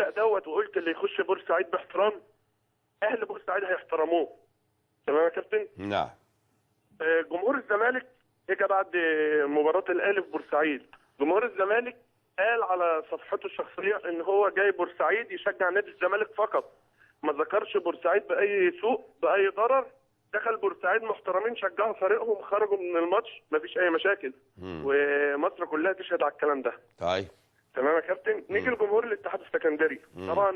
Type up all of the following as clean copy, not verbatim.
دوت وقلت اللي يخش بورسعيد باحترام، اهل بورسعيد هيحترموه. تمام يا كابتن؟ نعم. جمهور الزمالك اجى بعد مباراه الاهلي في بورسعيد، جمهور الزمالك قال على صفحته الشخصيه ان هو جاي بورسعيد يشجع نادي الزمالك فقط، ما ذكرش بورسعيد باي سوء باي ضرر. دخل بورسعيد محترمين شجعوا فريقهم، خرجوا من الماتش مفيش اي مشاكل. ومصر كلها تشهد على الكلام ده. طيب تمام يا كابتن. نيجي لجمهور الاتحاد السكندري. طبعا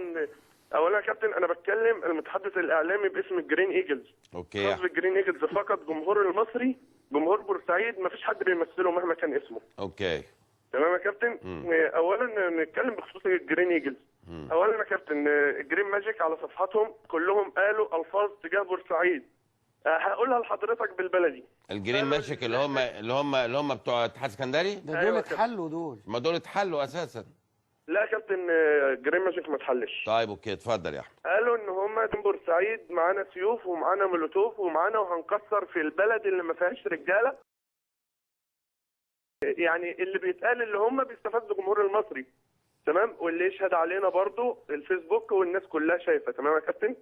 اولا يا كابتن انا بتكلم المتحدث الاعلامي باسم الجرين ايجلز. اوكي. خاص بالجرين ايجلز فقط. جمهور المصري جمهور بورسعيد مفيش حد بيمثله مهما كان اسمه. اوكي. تمام يا كابتن. اولا نتكلم بخصوص الجرين ايجلز. اولا يا كابتن الجرين ماجيك على صفحاتهم كلهم قالوا الفاظ تجاه بورسعيد. هقولها لحضرتك بالبلدي. الجرين ماجيك اللي هم بتوع اتحاد اسكندري؟ ده دول اتحلوا دول. ما دول اتحلوا اساسا. لا يا كابتن جرين ماجيك ما اتحلش. طيب اوكي اتفضل يا احمد. قالوا ان هم بورسعيد معانا سيوف ومعانا مولوتوف ومعانا وهنكسر في البلد اللي ما فيهاش رجاله. يعني اللي بيتقال اللي هم بيستفزوا الجمهور المصري. تمام. واللي يشهد علينا برضو الفيسبوك والناس كلها شايفه. تمام يا كابتن.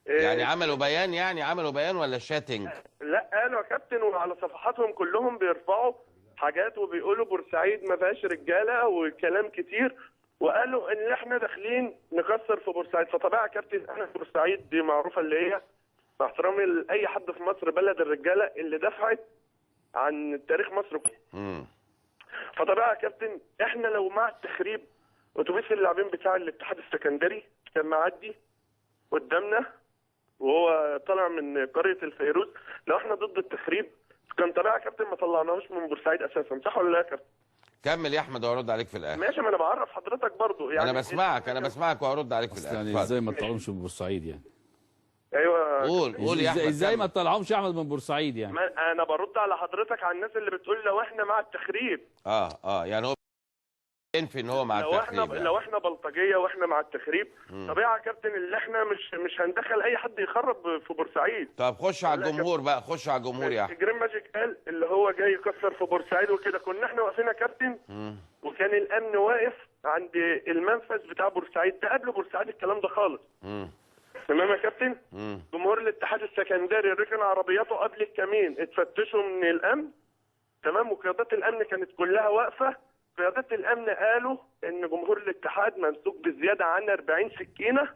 يعني عملوا بيان ولا شاتنج؟ لا قالوا يا كابتن وعلى صفحاتهم كلهم بيرفعوا حاجات وبيقولوا بورسعيد ما فيهاش رجاله وكلام كتير، وقالوا ان احنا داخلين نكسر في بورسعيد. فطبيعي يا كابتن انا بورسعيد دي معروفه اللي هي مع احترامي لاي حد في مصر بلد الرجاله اللي دفعت عن تاريخ مصر. فطبيعي يا كابتن احنا لو مع التخريب اتوبيس اللاعبين بتاع الاتحاد السكندري كان معدي قدامنا وهو طالع من قريه الفيروز، لو احنا ضد التخريب كان طبيعي يا كابتن ما طلعناهوش من بورسعيد اساسا. صح ولا لا يا كابتن؟ كمل يا احمد وهرد عليك في الاخر. ماشي. ما انا بعرف حضرتك برضو يعني. انا بسمعك وهرد عليك في الاخر. يعني ازاي ما تطلعهمش من بورسعيد يعني؟ ايوه قول يا احمد. ازاي ما تطلعهمش احمد من بورسعيد يعني؟ انا برد على حضرتك على الناس اللي بتقول لو احنا مع التخريب. يعني هو ينفي ان هو مع التخريب. لو احنا بلطجيه واحنا مع التخريب طبيعي يا كابتن اللي احنا مش هندخل اي حد يخرب في بورسعيد. طب خش على الجمهور بقى، خش على الجمهور يا احمد. جرين ماجيك قال اللي هو جاي يكسر في بورسعيد وكده، كنا احنا واقفين يا كابتن وكان الامن واقف عند المنفذ بتاع بورسعيد، تقابلوا بورسعيد الكلام ده خالص. تمام يا كابتن. جمهور الاتحاد السكندري ركن عربياته قبل الكمين اتفتشوا من الامن. تمام. وقيادات الامن كانت كلها واقفه. قيادات الامن قالوا ان جمهور الاتحاد ممسوك بزياده عن 40 سكينه.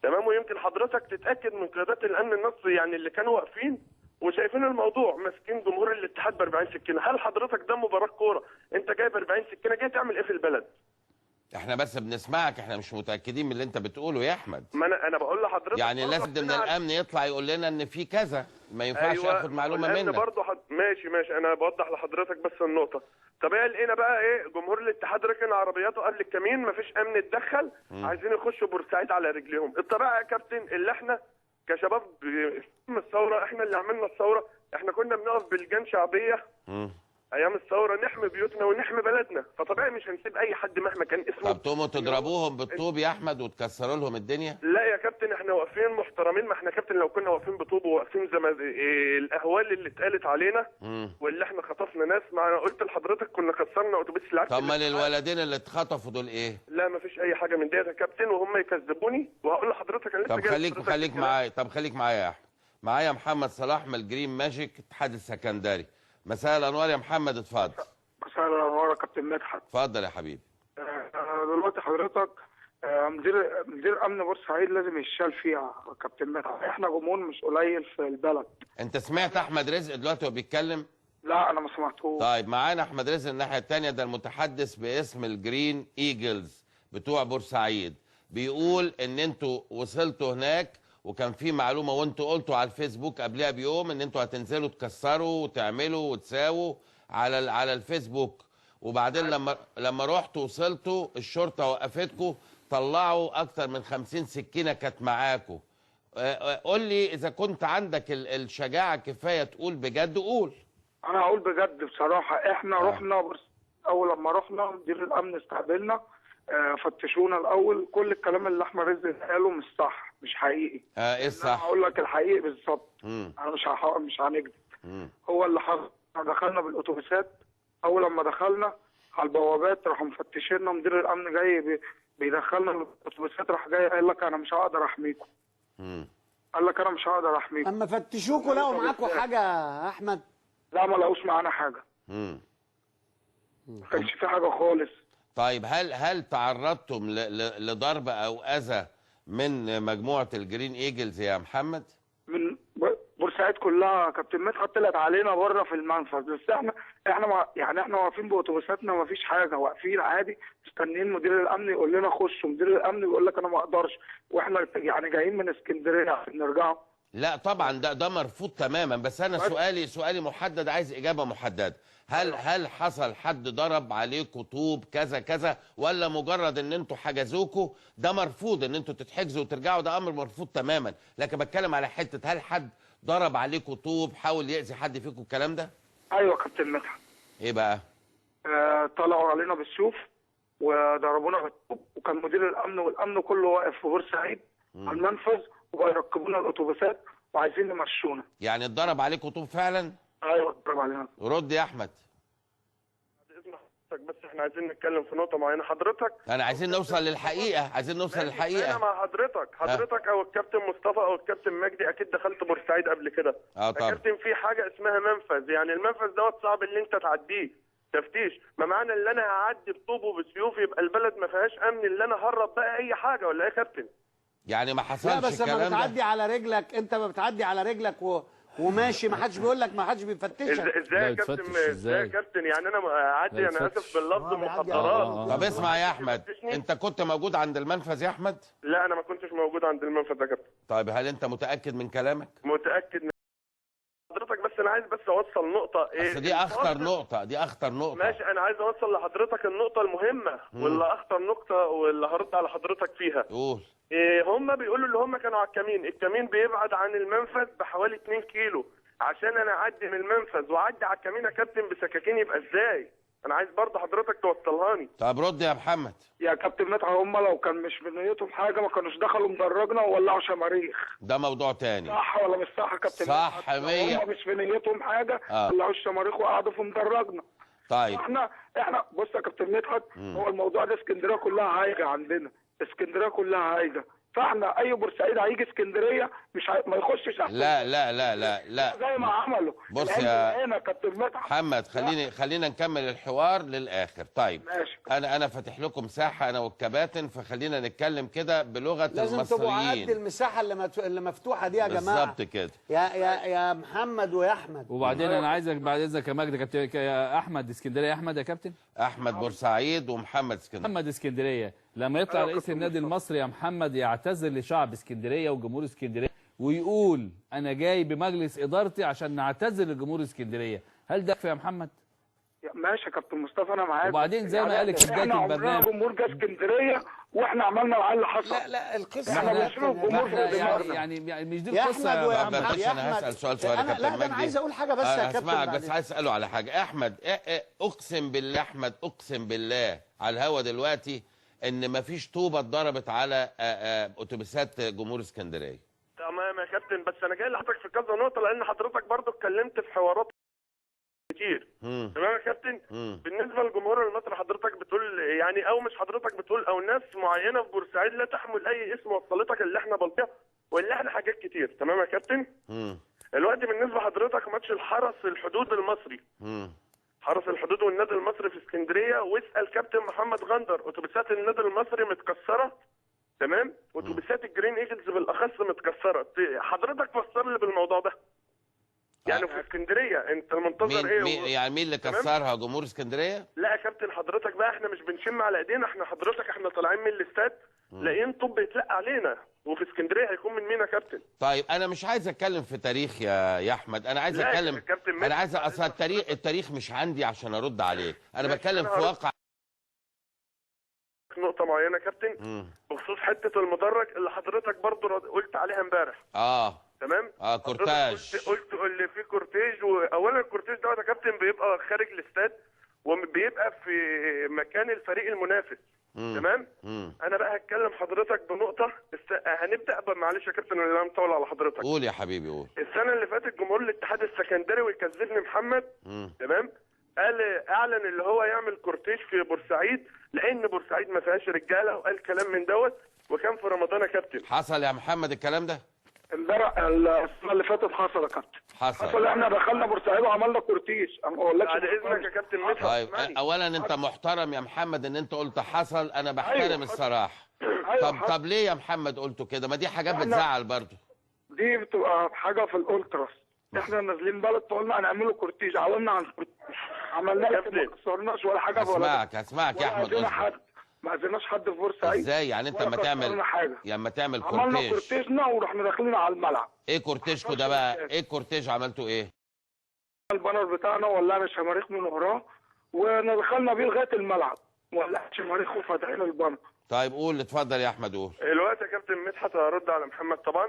تمام. ويمكن حضرتك تتاكد من قيادات الامن المصري يعني اللي كانوا واقفين وشايفين الموضوع ماسكين جمهور الاتحاد ب 40 سكينه. هل حضرتك ده مباراه كوره انت جايب 40 سكينه جاي تعمل ايه في البلد؟ احنا بس بنسمعك، احنا مش متاكدين من اللي انت بتقوله يا احمد. ما انا بقول لحضرتك يعني لازم من الامن يطلع يقول لنا ان في كذا، ما ينفعش ياخد معلومه منك. برضه ماشي انا بوضح لحضرتك بس النقطه. طبيعي لقينا بقى ايه جمهور الاتحاد ركن عربياته قبل الكمين، مفيش امن اتدخل، عايزين يخشوا بورسعيد على رجليهم. الطبيعي يا كابتن اللي احنا كشباب الثوره احنا اللي عملنا الثوره، احنا كنا بنقف بلجان شعبيه ايام الثوره نحمي بيوتنا ونحمي بلدنا، فطبيعي مش هنسيب اي حد مهما كان اسمه. طب تقوموا تضربوهم بالطوب يا احمد وتكسروا لهم الدنيا؟ لا يا كابتن احنا واقفين محترمين. ما احنا كابتن لو كنا واقفين بطوب وواقفين زي ما الاهوال اللي اتقالت علينا واللي احنا خطفنا ناس، ما انا قلت لحضرتك كنا كسرنا اتوبيس العكس. طب ما الولدين اللي اتخطفوا دول ايه؟ لا ما فيش اي حاجه من ديت يا كابتن وهم يكذبوني وهقول لحضرتك انا لسه جاي. طب خليك معايا. يا احمد. معايا محمد صلاح من الجرين ماجيك اتحاد السكندري. مساء الانوار يا محمد، اتفضل. مساء الانوار يا كابتن مدحت. اتفضل يا حبيبي. دلوقتي حضرتك مدير امن بورسعيد لازم يشال فيها يا كابتن مدحت، احنا جمهور مش قليل في البلد. انت سمعت احمد رزق دلوقتي وهو بيتكلم؟ لا انا ما سمعتهوش. طيب معانا احمد رزق الناحيه الثانيه، ده المتحدث باسم الجرين ايجلز بتوع بورسعيد، بيقول ان انتوا وصلتوا هناك وكان في معلومه وانتوا قلتوا على الفيسبوك قبلها بيوم ان انتوا هتنزلوا تكسروا وتعملوا وتساووا على الفيسبوك، وبعدين لما رحتوا وصلتوا الشرطه وقفتكم، طلعوا اكتر من 50 سكينه كانت معاكم. قول لي اذا كنت عندك الشجاعه كفايه تقول بجد، قول. انا هقول بجد بصراحه. احنا رحنا اول لما رحنا مدير الامن استقبلنا، فتشونا الاول. كل الكلام اللي احمد رزق قاله مش صح، مش حقيقي. ايه الصح؟ هقول لك الحقيقي بالظبط. انا مش هنكذب. هو اللي حصل دخلنا بالاتوبيسات. اول لما دخلنا على البوابات، راحوا مفتشيننا، مدير الامن جاي بيدخلنا الاتوبيسات، راح جاي قال لك انا مش هقدر احميكم. قال لك انا مش هقدر احميكم. اما فتشوكوا لقوا معاكم حاجه يا احمد؟ لا ما لقوش معانا حاجه. ما كانش في حاجه خالص. طيب هل تعرضتم لضرب او اذى من مجموعه الجرين ايجلز يا محمد؟ من بورسعيد كلها كابتن مدحت طلعت علينا بره في المنفذ، بس احنا واقفين باتوبيساتنا ما فيش حاجه، واقفين عادي مستنيين مدير الامن يقول لنا خشوا، مدير الامن بيقول لك انا ما اقدرش، واحنا يعني جايين من اسكندريه عشان نرجعوا. لا طبعا ده مرفوض تماما، بس انا سؤالي محدد، عايز اجابه محدده. هل حصل حد ضرب عليكم طوب كذا كذا، ولا مجرد ان انتوا حجزوكوا؟ ده مرفوض ان انتوا تتحجزوا وترجعوا، ده امر مرفوض تماما، لكن بتكلم على حته هل حد ضرب عليكم طوب، حاول يأذي حد فيكم، الكلام ده؟ ايوه كابتن مدحت. ايه بقى؟ طلعوا علينا بالسيوف وضربونا بالطوب، وكان مدير الامن والامن كله واقف في بورسعيد على المنفذ، ويركبونا الاتوبيسات وعايزين يمشونا. يعني اتضرب عليكم طوب فعلا؟ ايوه اتضرب علينا. رد يا احمد. بس احنا عايزين نتكلم في نقطه معينه حضرتك. انا عايزين نوصل للحقيقه، انا مع حضرتك او الكابتن مصطفى او الكابتن مجدي، اكيد دخلت بورسعيد قبل كده. طبعا. كابتن في حاجه اسمها منفذ، يعني المنفذ دوت صعب اللي انت تعديه تفتيش، ما معنى اللي انا هعدي بطوب وبسيوف يبقى البلد ما فيهاش امن، اللي انا هرب بقى اي حاجه، ولا ايه يا كابتن؟ يعني ما حصلش لا بس الكلام ده. لما بتعدي على رجلك، انت ما بتعدي على رجلك وماشي، ما حدش بيقول لك، ما حدش بيفتشك. ازاي يا كابتن؟ ازاي يا كابتن؟ يعني انا اعدي، انا اسف باللفظ، مخدرات. طب اسمع يا احمد، انت كنت موجود عند المنفذ يا احمد؟ لا انا ما كنتش موجود عند المنفذ يا كابتن. طيب هل انت متاكد من كلامك؟ متاكد من حضرتك، بس انا عايز بس اوصل نقطه. ايه دي اخطر نقطه، دي اخطر نقطه. ماشي، انا عايز اوصل لحضرتك النقطه المهمه واللي اخطر نقطه واللي هرد على حضرتك فيها. قول. هم بيقولوا اللي هم كانوا على الكمين بيبعد عن المنفذ بحوالي 2 كيلو، عشان انا اعدي من المنفذ واعدي على الكمين يا كابتن بسكاكين، يبقى ازاي؟ انا عايز برضه حضرتك توصلهاني. طب رد يا محمد. يا كابتن مدحت، هم لو كان مش بنيتهم حاجه ما كانوش دخلوا مدرجنا وولعوا شماريخ. ده موضوع تاني. صح ولا مش صح يا كابتن؟ صح 100. هم مش بنيتهم حاجه ولعوا الشماريخ وقعدوا في مدرجنا. طيب احنا بص يا كابتن مدحت، هو الموضوع ده اسكندريه كلها هايجه عندنا، اسكندريه كلها هايجه، فاحنا اي بورسعيد هيجي اسكندريه ما يخشش احسن. لا لا لا لا لا زي ما عملوا. بص يا كابتن مدحت محمد، خلينا نكمل الحوار للاخر. طيب ماشي. انا فاتح لكم مساحه انا والكباتن، فخلينا نتكلم كده بلغه لازم المصريين. تبقوا قد المساحه اللي مفتوحه دي يا جماعه. بالظبط كده. يا محمد ويا احمد. وبعدين انا عايزك بعد اذنك يا مجدي، كابتن يا احمد اسكندريه، يا احمد يا كابتن. احمد بورسعيد ومحمد اسكندريه. محمد اسكندريه، لما يطلع رئيس النادي المصري يا محمد يعتذر لشعب اسكندريه وجمهور اسكندريه ويقول انا جاي بمجلس ادارتي عشان نعتذر لجمهور اسكندريه، هل ده كفايه يا محمد؟ ماشي يا كابتن مصطفى انا معاك. وبعدين زي ما قالك في بدايه البرنامج، احنا عمرنا جمهور جه اسكندريه واحنا عملنا معاه اللي حصل. لا القصه احنا مش الجمهور يعني مش دي يا القصه احمد ويا محمد. انا هسال سؤال صغير يا كابتن مجدي. انا عايز اقول حاجه بس يا كابتن. اسمعك بس، عايز اساله على حاجه. احمد اقسم بالله، احمد اقسم بالله على الهوا دلوقتي ان مفيش طوبه اتضربت على اتوبيسات جمهور اسكندريه. تمام يا كابتن، بس انا جاي لحضرتك في كذا نقطه، لان حضرتك برضو اتكلمت في حوارات كتير. تمام يا كابتن. بالنسبه للجمهور المصري، حضرتك بتقول يعني، او مش حضرتك بتقول، او ناس معينه في بورسعيد لا تحمل اي اسم وصلتك اللي احنا بلطيها واللي احنا حاجات كتير. تمام يا كابتن. الوقت بالنسبه لحضرتك ماتش الحرس الحدود المصري، حرس الحدود والنادي المصري في اسكندريه، واسال كابتن محمد غندر، اتوبيسات النادي المصري متكسره، تمام، اتوبيسات الجرين ايجلز بالاخص متكسره. حضرتك فسر لي بالموضوع ده. يعني في اسكندريه انت منتظر ايه؟ يعني مين اللي كسرها؟ جمهور اسكندريه؟ لا يا كابتن، حضرتك بقى احنا مش بنشم على ايدينا، احنا طالعين من الاستاد لاقيين طب يتلقى علينا، وفي اسكندريه هيكون من مين يا كابتن؟ طيب انا مش عايز اتكلم في تاريخ يا احمد، انا عايز اتكلم، انا عايز اصل التاريخ مش عندي عشان ارد عليه، انا بتكلم في واقع نقطه معينه يا كابتن بخصوص حته المدرج اللي حضرتك برضو قلت عليها امبارح. تمام. كورتاج. قلت اللي فيه كورتيج، واولا الكورتيج دوت يا كابتن بيبقى خارج الاستاد وبيبقى في مكان الفريق المنافس. تمام. انا بقى هتكلم حضرتك بنقطه، هنبدا معلش يا كابتن اللي انا مطول على حضرتك. قول يا حبيبي قول. السنه اللي فاتت جمهور الاتحاد السكندري ويكذبني محمد، تمام، اعلن اللي هو يعمل كورتيج في بورسعيد لان بورسعيد ما فيهاش رجاله، وقال كلام من دوت، وكان في رمضان يا كابتن. حصل يا محمد الكلام ده؟ امبارح السنه اللي فاتت حصل يا كابتن. حصل. احنا دخلنا بورسعيد وعملنا كورتيج. انا ما اقولكش بعد اذنك يا كابتن مدحت. طيب اولا انت محترم يا محمد ان انت قلت حصل، انا بحترم الصراحه. طب ليه يا محمد قلتوا كده؟ ما دي حاجات بتزعل برضه. دي بتبقى حاجه في الالتراس. احنا نازلين بلد فقلنا هنعمله كورتيج، عملنا عن عملنا ما كسرناش ولا حاجه. هسمعك يا احمد. ما عزمناش حد في بورسعيد. ازاي يعني انت لما تعمل كورتيج؟ عملنا كورتيجنا ورحنا داخلين على الملعب. ايه كورتيجكوا ده بقى؟ ايه الكورتيج عملتوا ايه؟ البانر بتاعنا ولعنا شماريخ من وراه ودخلنا بيه لغايه الملعب، ولعنا شماريخ وفتحنا البانر. طيب قول، اتفضل يا احمد قول. الوقت يا كابتن مدحت هرد على محمد طبعا.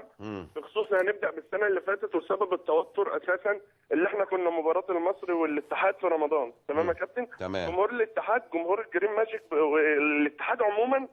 بخصوص هنبدا بالسنه اللي فاتت وسبب التوتر اساسا اللي احنا كنا مباراه المصري والاتحاد في رمضان، تمام يا كابتن؟ تمام. جمهور الاتحاد، جمهور الجرين ماجيك والاتحاد عموما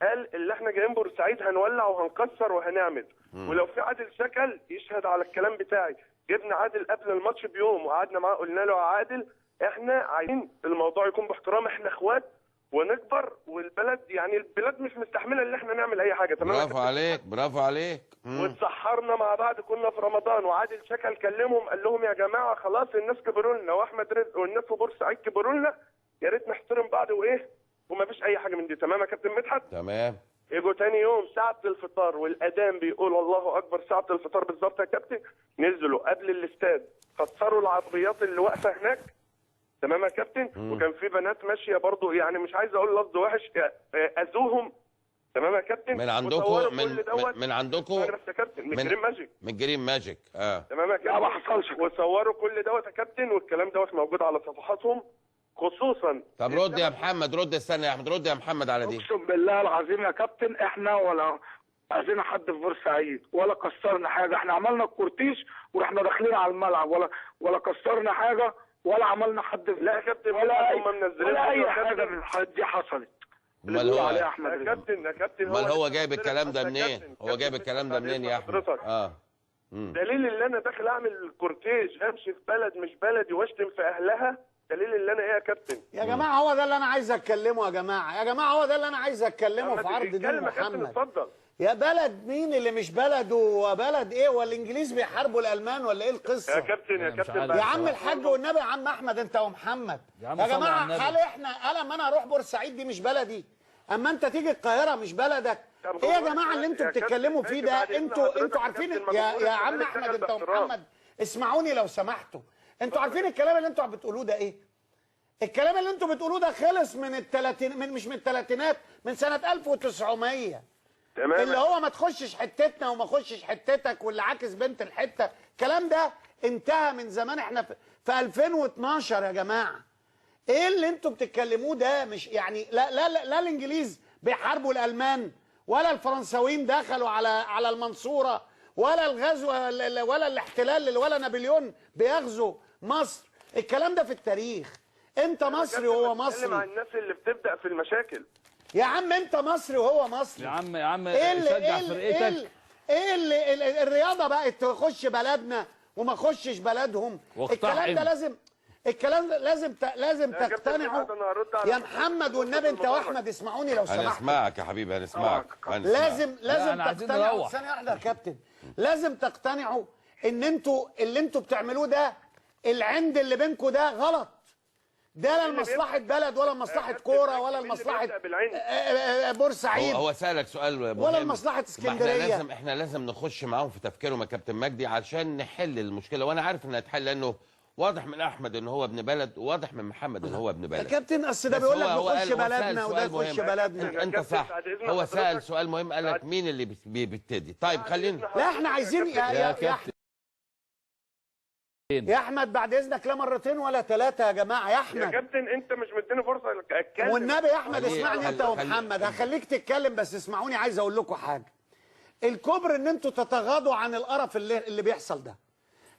قال اللي احنا جايين بورسعيد هنولع وهنكسر وهنعمل، ولو في عادل شكل يشهد على الكلام بتاعي. جبنا عادل قبل الماتش بيوم وقعدنا معاه قلنا له يا عادل احنا عايزين الموضوع يكون باحترام، احنا اخوات ونكبر، والبلد يعني البلاد مش مستحمله ان احنا نعمل اي حاجه. تمام. برافو عليك برافو عليك. واتسحرنا مع بعض، كنا في رمضان وعادل شكل كلمهم قال لهم يا جماعه خلاص الناس كبروا لنا واحمد رزق والناس في بورسعيد كبروا لنا، يا ريت نحترم بعض وايه، ومفيش اي حاجه من دي. تمام يا كابتن مدحت؟ تمام. يجوا تاني يوم ساعه الفطار والاذان بيقول الله اكبر، ساعه الفطار بالظبط يا كابتن، نزلوا قبل الاستاد كسروا العربيات اللي واقفه هناك. تمام يا كابتن؟ وكان في بنات ماشيه برضو، يعني مش عايز اقول لفظ وحش، اذوهم. تمام يا كابتن؟ من عندكم من عندكم من جرين ماجيك. من جرين ماجيك. تمام يا كابتن؟ لا ما حصلش. وصوروا كل دوت يا كابتن، والكلام دوت موجود على صفحاتهم خصوصا. طب رد يا محمد، رد. استنى يا احمد، رد يا محمد على دي. اقسم بالله العظيم يا كابتن احنا ولا عايزين حد في بورسعيد ولا كسرنا حاجه. احنا عملنا الكورتيج ورحنا داخلين على الملعب، ولا كسرنا حاجه ولا عملنا حد. لا يا كابتن ولا هم منزلين ولا اي حاجه من الحاجات دي حصلت. امال هو يا كابتن امال هو جايب الكلام ده منين؟ هو جايب الكلام ده منين يا احمد؟ دليل اللي انا داخل اعمل كورتيج امشي في بلد مش بلدي واشتم في اهلها، دليل اللي انا ايه يا كابتن؟ يا جماعه هو ده اللي انا عايز اتكلمه. يا جماعه هو ده اللي انا عايز اتكلمه في عرض دين محمد. اتفضل. يا بلد مين اللي مش بلده؟ وبلد ايه؟ والانجليز بيحاربوا الالمان ولا ايه القصه؟ يا كابتن يا عم الحاج والنبي يا عم احمد انت ومحمد يا جماعه، هل اما انا اروح بورسعيد دي مش بلدي؟ اما انت تيجي القاهره مش بلدك؟ ايه يا جماعه اللي انتوا بتتكلموا فيه ده؟ انتوا عارفين يا عم احمد انت ومحمد اسمعوني لو سمحتوا، انتوا عارفين الكلام اللي انتوا بتقولوه ده ايه؟ الكلام اللي انتوا بتقولوه ده خلص من مش من الثلاثينات، من سنه 1900. تمام. اللي هو ما تخشش حتتنا وما خشش حتتك واللي عاكس بنت الحته، الكلام ده انتهى من زمان. احنا في 2012 يا جماعه. ايه اللي انتوا بتتكلموه ده؟ مش يعني لا الانجليز بيحاربوا الالمان، ولا الفرنساويين دخلوا على المنصوره، ولا الغزو ولا الاحتلال ولا نابليون بيغزو مصر. الكلام ده في التاريخ. انت مصري وهو مصري. بتكلم عن الناس اللي بتبدا في المشاكل. يا عم انت مصري وهو مصري. يا عم شجع فرقتك. ايه اللي الرياضه بقت تخش بلدنا وما خشش بلدهم؟ الكلام ده لازم تقتنعوا يا محمد والنبي انت واحمد. اسمعوني لو سمحتوا. هنسمعك يا حبيبي هنسمعك. لازم تقتنعوا. ثانيه واحده يا كابتن. لازم تقتنعوا ان انتوا اللي انتوا بتعملوه ده، العند اللي بينكم ده غلط. ده لا لمصلحه بلد ولا لمصلحه كوره ولا لمصلحه بورسعيد. هو سالك سؤال مهم. ولا لمصلحه اسكندريه. احنا لازم نخش معاهم في تفكيرهم يا كابتن مجدي عشان نحل المشكله، وانا عارف انها تحل لانه واضح من احمد ان هو ابن بلد، وواضح من محمد ان هو ابن بلد. يا كابتن اصل ده بيقول لك نخش بلدنا وده يخش بلدنا. انت صح. هو سال سؤال مهم قال لك مين اللي بيبتدي. طيب خلينا. لا احنا عايزين يا احمد بعد اذنك لا مرتين ولا ثلاثه يا جماعه. يا احمد يا كابتن انت مش مديني فرصه اتكلم. والنبي يا احمد اسمعني انت ومحمد. هخليك تتكلم بس اسمعوني. عايز اقول لكم حاجه. الكبر ان انتوا تتغاضوا عن القرف اللي بيحصل ده.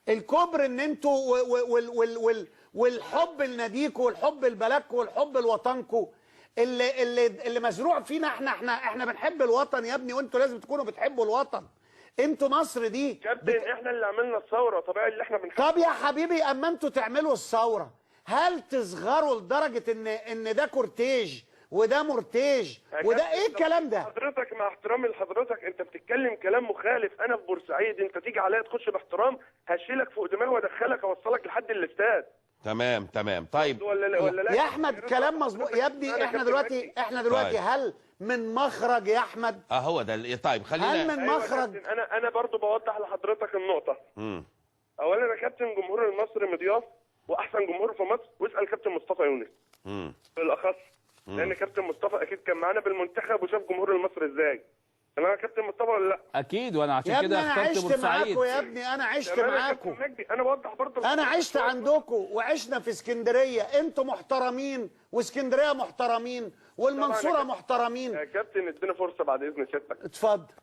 الكبر ان انتوا والحب لناديكوا والحب لبلدكوا والحب لوطنكوا اللي مزروع فينا. احنا بنحب الوطن يا ابني، وانتوا لازم تكونوا بتحبوا الوطن. انتوا مصر دي كابتن احنا اللي عملنا الثوره، طبيعي اللي احنا بنحب. طب يا حبيبي اما انتوا تعملوا الثوره هل تصغروا لدرجه ان ده كورتيج وده مورتيج وده ايه الكلام ده؟ حضرتك مع احترامي لحضرتك انت بتتكلم كلام مخالف. انا في بورسعيد، انت تيجي عليا تخش باحترام هشيلك فوق دماغي وادخلك اوصلك لحد الاستاد. تمام تمام. طيب ولا لا يا احمد كلام مظبوط يا ابني. احنا دلوقتي هل من مخرج يا احمد؟ هو ده. طيب خلينا هل من مخرج؟ انا برضو بوضح لحضرتك النقطه. اولا يا كابتن، جمهور المصري مضياف واحسن جمهور في مصر، واسال كابتن مصطفى يونس بالاخص، لان كابتن مصطفى اكيد كان معانا بالمنتخب وشاف جمهور المصري ازاي. تمام يا كابتن مصطفى ولا لا؟ اكيد، وانا عشان كده اخترت بورسعيد. يا ابني انا عشت معاكم. انا بوضح برضو، انا عشت عندكم وعشنا في اسكندريه. انتوا محترمين واسكندريه محترمين والمنصوره محترمين. يا كابتن ادينا فرصه بعد اذن سيادتك. اتفضل.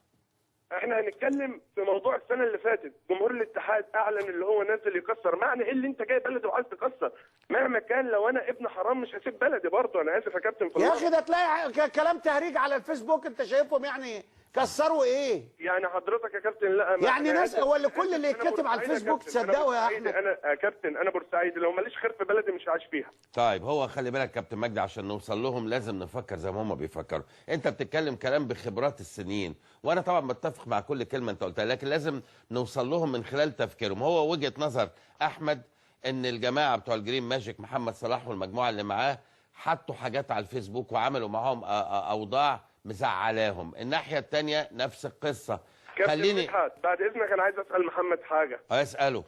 احنا هنتكلم في موضوع السنه اللي فاتت. جمهور الاتحاد اعلن اللي هو نازل يكسر. معنى ايه اللي انت جاي بلدي وعايز تكسر؟ مهما كان لو انا ابن حرام مش هسيب بلدي برضه. انا اسف يا كابتن في يا اخي ده تلاقي كلام تهريج على الفيسبوك. انت شايفهم يعني كسروا ايه؟ يعني حضرتك يا كابتن لا يعني ناس هو اللي كل اللي يتكتب على الفيسبوك تصدقوا يا احمد؟ انا يا كابتن انا بورسعيدي، لو ماليش خير في بلدي مش عايش فيها. طيب هو خلي بالك كابتن مجدي، عشان نوصل لهم لازم نفكر زي ما هم بيفكروا. انت بتتكلم كلام بخبرات السنين، وانا طبعا بتفق مع كل كلمه انت قلتها، لكن لازم نوصل لهم من خلال تفكيرهم. هو وجهه نظر احمد ان الجماعه بتوع الجرين ماجيك، محمد صلاح والمجموعه اللي معاه، حطوا حاجات على الفيسبوك وعملوا معاهم اوضاع مزعلاهم. الناحيه الثانيه نفس القصه. خليني بعد اذنك انا عايز اسال محمد حاجه. اساله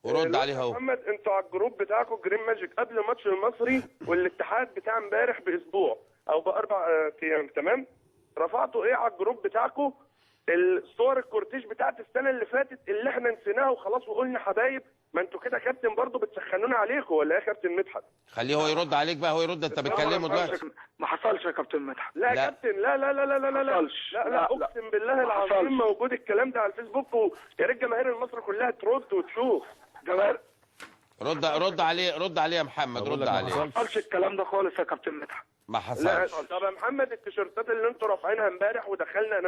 ورد عليه اهو. محمد، انتوا على الجروب بتاعكم جرين ماجيك قبل ماتش المصري والاتحاد بتاع امبارح باسبوع او باربع ايام، تمام؟ رفعتوا ايه على الجروب بتاعكم؟ الصور الكورتيج بتاعت السنه اللي فاتت اللي احنا نسيناها وخلاص وقلنا حبايب. ما انتوا كده كابتن برضه بتسخنونا عليكم ولا ايه يا كابتن مدحت؟ خليه هو يرد عليك بقى. هو يرد، انت بتكلمه دلوقتي. ما حصلش يا كابتن مدحت. لا يا كابتن، لا لا لا لا لا لا لا اقسم بالله العظيم موجود الكلام ده على الفيسبوك، ويا ريت جماهير مصر كلها ترد وتشوف. جماهير رد عليه يا محمد، رد عليه. ما حصلش الكلام ده خالص يا كابتن مدحت. ما حصلش. طب يا محمد، التيشيرتات اللي انتوا رافعينها امبارح ودخلنا،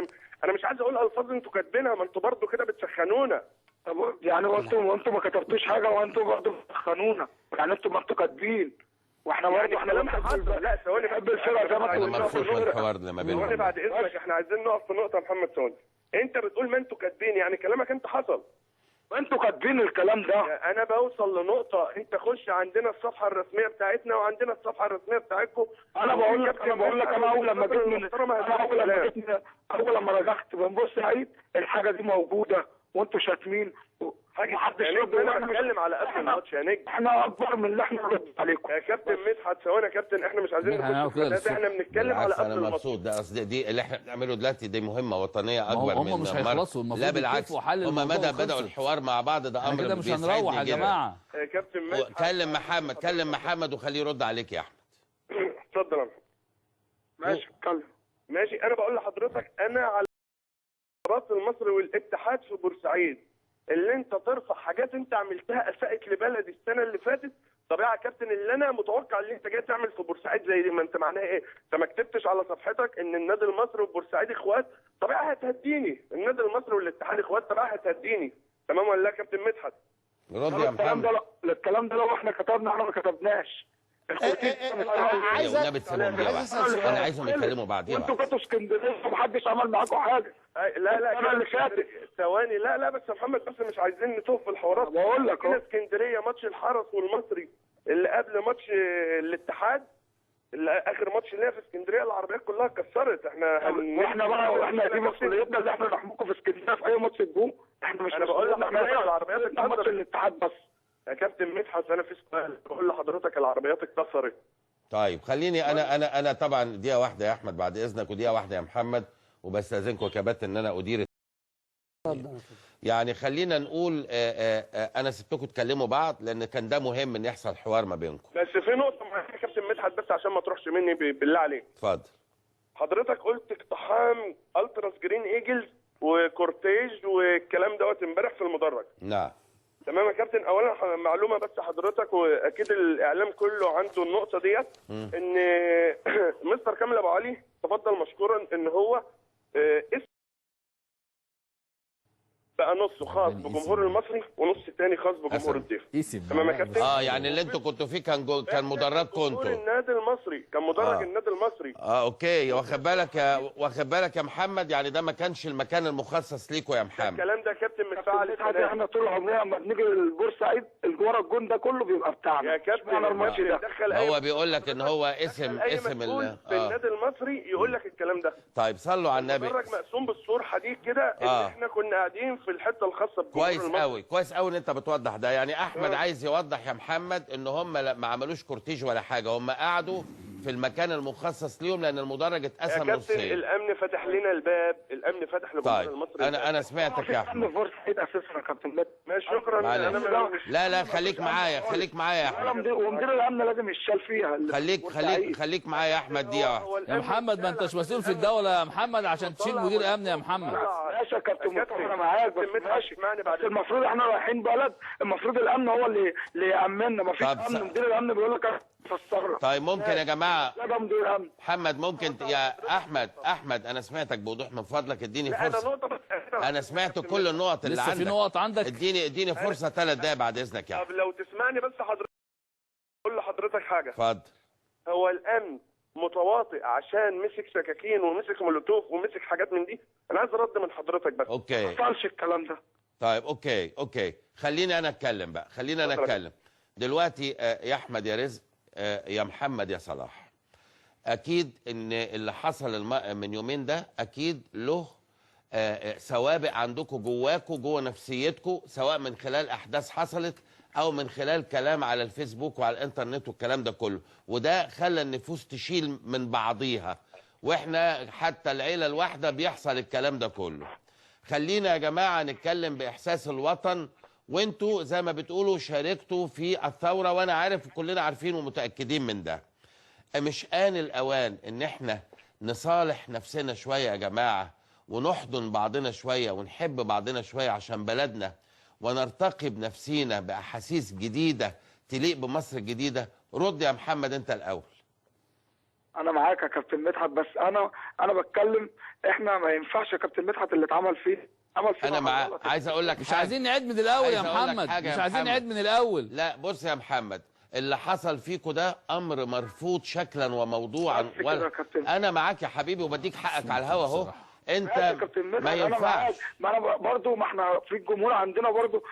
انا مش عايز اقول الفاظ انتوا كاتبينها، ما انتوا برضه كده بتسخنونا. طب يعني وانتوا ما كتبتوش حاجه وانتوا برضه بتسخنونا، يعني انتوا ما انتوا كاتبين واحنا برضه يعني احنا لا ثواني، بنحب الفرقه زي ما انا مرفوض الحوار اللي ما بينهم. بعد اذنك احنا عايزين نقف في نقطه يا محمد ثواني. انت بتقول ما انتوا كاتبين، يعني كلامك انت حصل وانتوا كاتبين الكلام ده. انا بوصل لنقطه، انت خش عندنا الصفحه الرسميه بتاعتنا وعندنا الصفحه الرسميه بتاعتكم. انا بقول لك انا اول لما جيت اول لما رجعت بنبص لقيت الحاجه دي موجوده وانتوا شاتمين محدش يرد. انا بتكلم على قبل الماتش يا نجم. احنا اكبر من اللي احنا نرد عليكم يا كابتن مدحت. ثواني يا كابتن، احنا مش عايزين نخش في احنا بنتكلم على قبل الماتش. انا مبسوط. ده قصدي دي اللي احنا بنعمله دلوقتي، دي مهمه وطنيه اكبر من هم مش هيخلصوا. لا بالعكس، هم بدأوا الحوار مع بعض. ده امر كده مش هنروح يا جماعه. يا كابتن مدحت كلم محمد وخليه يرد عليك يا احمد. اتفضل يا محمد. ماشي اتكلم. ماشي، انا بقول لحضرتك انا على راس المصري والاتحاد في بورسعيد اللي انت ترفع حاجات انت عملتها اساءت لبلدي السنه اللي فاتت. طبيعي يا كابتن اللي انا متوقع اللي انت جاي تعمل في بورسعيد زي دي، ما انت معناها ايه؟ انت ما كتبتش على صفحتك ان النادي المصري وبورسعيد اخوات، طبيعي هتهديني. النادي المصري والاتحاد اخوات، طبيعي هتهديني. تمام ولا لا يا كابتن مدحت؟ رد يا محمد. الكلام ده لو احنا كتبنا احنا ما كتبناش. انا عايزهم يتكلموا بعديها. وانتوا كنتوا اسكندريه ومحدش عمل معاكم حاجه. لا انا اللي فاتت ثواني. لا بس يا محمد، بس مش عايزين نتوه في الحوارات. بقول لك هنا اسكندريه ماتش الحرس والمصري اللي قبل ماتش الاتحاد، اللي اخر ماتش ليا في اسكندريه العربيات كلها اتكسرت. واحنا دي مسؤوليتنا اللي احنا نحميكم في اسكندريه في اي ماتش تجوم. احنا مش بقول لحضرتك العربيات اتكسرت. ماتش الاتحاد بس يا كابتن مدحت. انا في سؤال بقول لحضرتك، العربيات اتكسرت. طيب خليني انا طبعا دقيقه واحده يا احمد بعد اذنك، ودقيقه واحده يا محمد، وبستاذنكم يا كباتن ان انا ادير. يعني خلينا نقول انا سبتكم تكلموا بعض لان كان ده مهم ان يحصل حوار ما بينكم. بس في نقطه معينه يا كابتن مدحت بس عشان ما تروحش مني بالله عليك. اتفضل. حضرتك قلت اقتحام التراس جرين ايجلز وكورتيج والكلام دوت امبارح في المدرج. نعم تمام يا كابتن. اولا معلومه بس حضرتك، واكيد الاعلام كله عنده النقطه ديت، ان مستر كامل ابو علي تفضل مشكورا ان هو بقى نصه خاص بالجمهور المصري ونص تاني خاص بجمهور الضيف. تمام يا كابتن؟ يعني اللي انتوا كنتوا فيه كان مدرجكم انتوا. النادي المصري كان مدرج النادي المصري. اوكي، واخد بالك يا محمد، يعني ده ما كانش المكان المخصص ليكوا يا محمد. الكلام ده يا كابتن متفعل. احنا طول عمرنا لما بنيجي لبورسعيد ورا الجون ده كله بيبقى بتاعنا يا كابتن. الماتش ده هو بيقول لك ان هو اسم في النادي المصري يقول لك الكلام ده. طيب صلوا على النبي. المدرج مقسوم بالسور حديد كده ان احنا كنا قاعدين في الحته الخاصه بالجمهور المصري. كويس قوي ان انت بتوضح ده. يعني احمد عايز يوضح يا محمد ان هم ما عملوش كورتيج ولا حاجه، هم قعدوا في المكان المخصص ليهم لان المدرج اتقسم نصين. يا كابتن الامن فتح لنا الباب، الامن فتح للجمهور المصري. انا سمعتك يا احمد. بورسعيد اساسا يا كابتن. ماشي شكرا. لا خليك معايا يا احمد. ومدير الامن لازم يشال فيها. خليك معايا يا احمد دقيقه. يا محمد ما انتش مسؤول في الدوله يا محمد عشان تشيل مدير امن يا محمد. ماشي يا كابتن، انا معاك بس ماشي. بس المفروض احنا رايحين بلد، المفروض الامن هو اللي يامننا. ما فيش امن، مدير الامن بيقول لك فالثغره. طيب ممكن يا جماعه ده مدير امن محمد، ممكن يا احمد انا سمعتك بوضوح، من فضلك اديني فرصه. انا سمعت كل النقط اللي عندك. لسه في نقط عندك؟ اديني فرصه 3 دقايق بعد اذنك يا طب لو تسمعني بس حضرتك اقول لحضرتك حاجه. اتفضل. هو الامن متواطئ عشان مسك سكاكين ومسك مولوتوف ومسك حاجات من دي؟ انا عايز ارد من حضرتك بس. اوكي. ما حصلش الكلام ده. طيب اوكي خليني انا اتكلم بقى. دلوقتي يا احمد يا رزق يا محمد يا صلاح، اكيد ان اللي حصل من يومين ده اكيد له سوابق عندكم جوه نفسيتكم، سواء من خلال احداث حصلت او من خلال كلام على الفيسبوك وعلى الانترنت والكلام ده كله، وده خلى النفوس تشيل من بعضيها، واحنا حتى العيله الواحده بيحصل الكلام ده كله. خلينا يا جماعه نتكلم باحساس الوطن، وانتوا زي ما بتقولوا شاركتوا في الثوره، وانا عارف كلنا عارفين ومتاكدين من ده. مش آن الاوان ان احنا نصالح نفسنا شويه يا جماعه، ونحضن بعضنا شويه، ونحب بعضنا شويه عشان بلدنا، ونرتقي بنفسينا باحاسيس جديده تليق بمصر الجديده؟ رد يا محمد انت الاول. انا معاك يا كابتن مدحت، بس انا بتكلم، احنا ما ينفعش يا كابتن مدحت اللي اتعمل فيه انا معاك. عايز اقول لك مش عايزين نعيد من الاول يا محمد، مش عايزين نعيد من الاول. لا بص يا محمد، اللي حصل فيكوا ده امر مرفوض شكلا وموضوعا. انا معاك يا حبيبي وبديك حقك على الهوا اهو. انت ما ينفعش. ما انا برضه، ما احنا في الجمهور عندنا برضه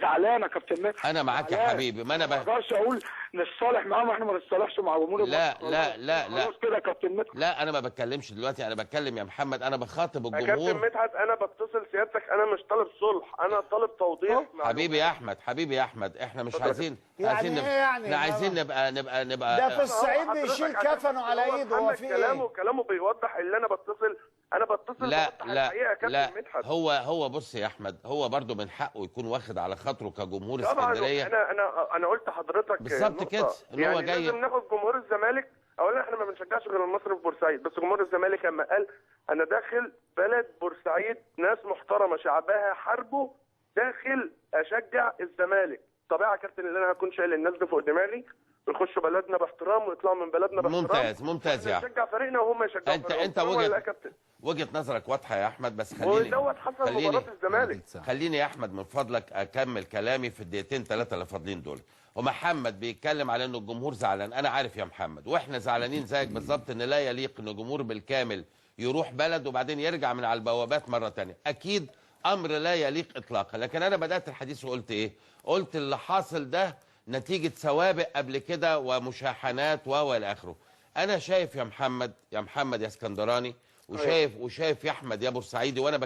زعلانه يا كابتن مدحت. انا معاك يا حبيبي. ما اقدرش اقول نتصالح معاهم، احنا ما نتصالحش مع جمهور. لا خلاص كده يا كابتن مدحت. لا انا ما بتكلمش دلوقتي، انا بتكلم يا محمد، انا بخاطب الجمهور. يا كابتن مدحت انا بتصل سيادتك، انا مش طالب صلح، انا طالب توضيح. حبيبي يا احمد احنا مش عايزين يعني عايزين نبقى ده في الصعيد بيشيل كفنه على ايده. هو في كلامه بيوضح اللي انا بتصل لا هو بص يا احمد، هو برضو من حقه يكون واخد على خاطره كجمهور اسكندريه. انا قلت لحضرتك بالظبط كده ان هو يعني جاي. لازم ناخد جمهور الزمالك. اولا احنا ما بنشجعش غير المصري في بورسعيد، بس جمهور الزمالك لما قال انا داخل بلد بورسعيد ناس محترمه شعبها حاربه، داخل اشجع الزمالك، طبيعي يا كابتن اللي انا هكون شايل الناس دي فوق دماغي ويخشوا بلدنا باحترام ويطلعوا من بلدنا باحترام. ممتاز يا احمد. نشجع فريقنا وهم يشجعوا انت وجهه نظرك واضحه يا احمد، بس حصل مباراه الزمالك. خليني يا احمد من فضلك اكمل كلامي في الدقيقتين 3 اللي فاضلين دول. ومحمد بيتكلم على انه الجمهور زعلان، انا عارف يا محمد، واحنا زعلانين زيك بالظبط، ان لا يليق ان الجمهور بالكامل يروح بلد وبعدين يرجع من على البوابات مره ثانيه، اكيد امر لا يليق اطلاقا. لكن انا بدات الحديث وقلت ايه؟ قلت اللي حاصل ده نتيجه سوابق قبل كده ومشاحنات والى اخره. انا شايف يا محمد يا اسكندراني، وشايف يا احمد يا بورسعيدي، وانا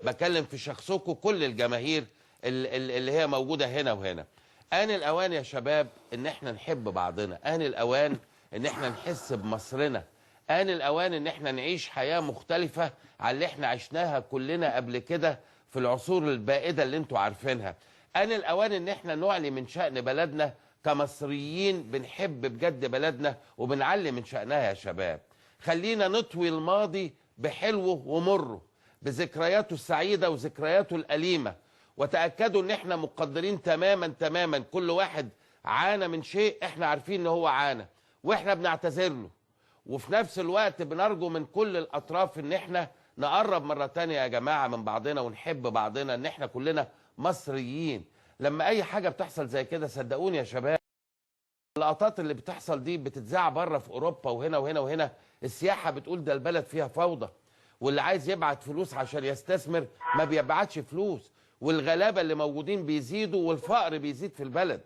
بكلم في شخصكم كل الجماهير اللي هي موجوده هنا وهنا. آن الأوان يا شباب إن إحنا نحب بعضنا، آن الأوان إن إحنا نحس بمصرنا، آن الأوان إن إحنا نعيش حياة مختلفة عن اللي إحنا عشناها كلنا قبل كده في العصور البائدة اللي أنتوا عارفينها. آن الأوان إن إحنا نعلي من شأن بلدنا كمصريين بنحب بجد بلدنا وبنعلي من شأنها يا شباب. خلينا نطوي الماضي بحلوه ومره، بذكرياته السعيدة وذكرياته الأليمة، وتأكدوا ان احنا مقدرين تماما كل واحد عانى من شيء احنا عارفين ان هو عانى واحنا بنعتذر له، وفي نفس الوقت بنرجو من كل الاطراف ان احنا نقرب مرة تانية يا جماعة من بعضنا ونحب بعضنا، ان احنا كلنا مصريين. لما اي حاجة بتحصل زي كده صدقوني يا شباب، اللقطات اللي بتحصل دي بتتذاع بره في اوروبا وهنا وهنا وهنا، السياحة بتقول ده البلد فيها فوضى، واللي عايز يبعت فلوس عشان يستثمر ما بيبعتش فلوس، والغلابة اللي موجودين بيزيدوا والفقر بيزيد في البلد.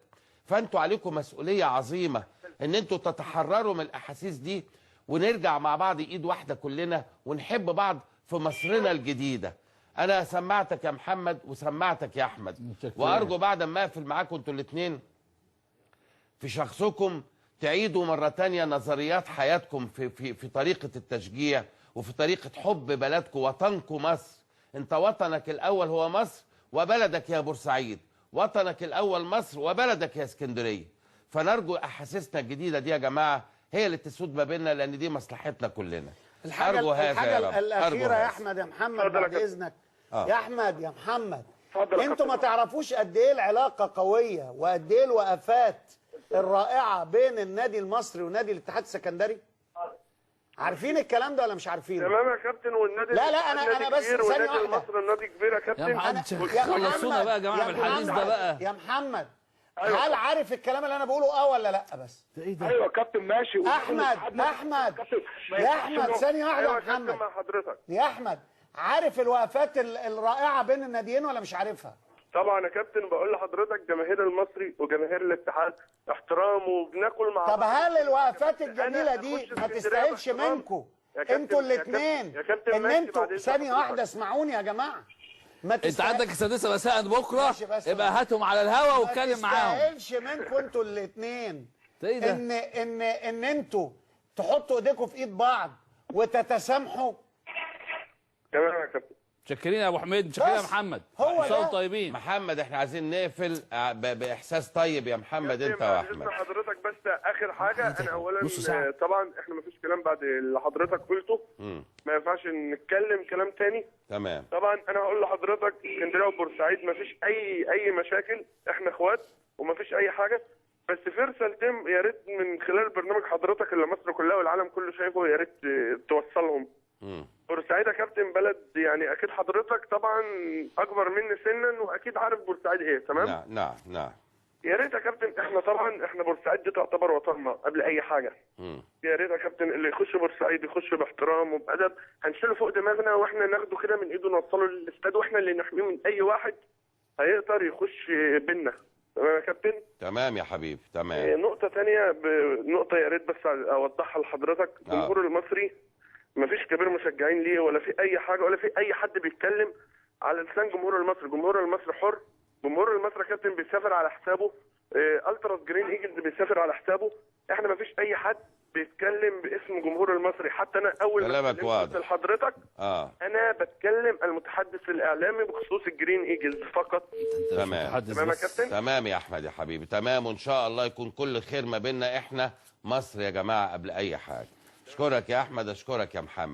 فانتوا عليكم مسؤولية عظيمة ان انتوا تتحرروا من الاحاسيس دي، ونرجع مع بعض ايد واحدة كلنا ونحب بعض في مصرنا الجديدة. انا سمعتك يا محمد وسمعتك يا احمد، وارجو بعد ما اقفل معاكم انتوا الاثنين في شخصكم تعيدوا مرة تانية نظريات حياتكم في طريقة التشجيع وفي طريقة حب بلدكم وطنكم مصر. انت وطنك الاول هو مصر وبلدك يا بورسعيد، وطنك الاول مصر وبلدك يا اسكندرية. فنرجو احاسيسنا الجديدة دي يا جماعة هي اللي تسود ما بيننا، لان دي مصلحتنا كلنا. أرجو هذا الحاجة يا رب. الأخيرة يا أحمد يا محمد بعد إذنك. يا أحمد يا محمد، أنتوا ما تعرفوش قد إيه العلاقة قوية وقد إيه الوقفات الرائعة بين النادي المصري ونادي الاتحاد السكندري؟ عارفين الكلام ده ولا مش عارفينه؟ تمام يا كابتن. والنادي لا أنا بس ثانية واحدة. مصر النادي كبير يا كابتن. يا محمد خلصونا بقى يا جماعة بالحديث ده بقى. يا محمد هل عارف الكلام اللي أنا بقوله ولا لأ بس؟ إيه ده؟ ايوه يا كابتن ماشي. أحمد يا أحمد ثانية واحدة يا محمد. مع حضرتك يا أحمد عارف الوقفات الرائعة بين الناديين ولا مش عارفها؟ طبعا يا كابتن. بقول لحضرتك جماهير المصري وجماهير الاتحاد احترام وبناكل مع طب هل الوقفات الجميلة دي ما تستاهلش منكم انتوا الاثنين ان انتوا ثانية واحدة اسمعوني يا جماعة؟ انت عندك السادسة مساء بكرة، يبقى هاتهم على الهوا واتكلم معاهم. ما تستاهلش منكم انتوا الاثنين ايه ده؟ ان انتوا تحطوا ايديكم في ايد بعض وتتسامحوا. تمام يا كابتن. متشكرين يا ابو حميد، متشكرين يا محمد. هو ده طيبين. محمد احنا عايزين نقفل باحساس طيب يا محمد انت واحمد. حضرتك بس اخر حاجه، انا اولا طبعا احنا ما فيش كلام بعد اللي حضرتك قلته، ما ينفعش نتكلم كلام تاني. تمام. طبعا انا هقول لحضرتك اسكندريه وبورسعيد ما فيش اي مشاكل، احنا اخوات وما فيش اي حاجه. بس في رسالتين يا ريت من خلال برنامج حضرتك اللي مصر كلها والعالم كله شايفه، يا ريت توصلهم. بورسعيد يا كابتن بلد يعني اكيد حضرتك طبعا اكبر مني سنا واكيد عارف بورسعيد ايه. تمام. نعم. يا ريت يا كابتن احنا بورسعيد دي تعتبر وطننا قبل اي حاجه. يا ريت يا كابتن اللي يخش بورسعيد يخش باحترام وبادب، هنشيله فوق دماغنا واحنا ناخده كده من ايده نوصله للاستاد، واحنا اللي نحميه من اي واحد هيقدر يخش بينا. تمام يا كابتن. تمام يا حبيبي. تمام. نقطه ثانيه، نقطه يا ريت بس اوضحها لحضرتك. الجمهور المصري مفيش كبير مشجعين ليه ولا في اي حاجه ولا في اي حد بيتكلم على لسان جمهور المصري. جمهور المصري حر، جمهور المصري يا كابتن بيسافر على حسابه، التراس جرين ايجلز بيسافر على حسابه. احنا مفيش اي حد بيتكلم باسم جمهور المصري. حتى انا اول ما قلت لحضرتك انا بتكلم المتحدث الاعلامي بخصوص الجرين ايجلز فقط. تمام. تمام يا كابتن. تمام يا احمد يا حبيبي. تمام، وان شاء الله يكون كل خير ما بيننا. احنا مصر يا جماعه قبل اي حاجه. اشكرك يا احمد، اشكرك يا محمد.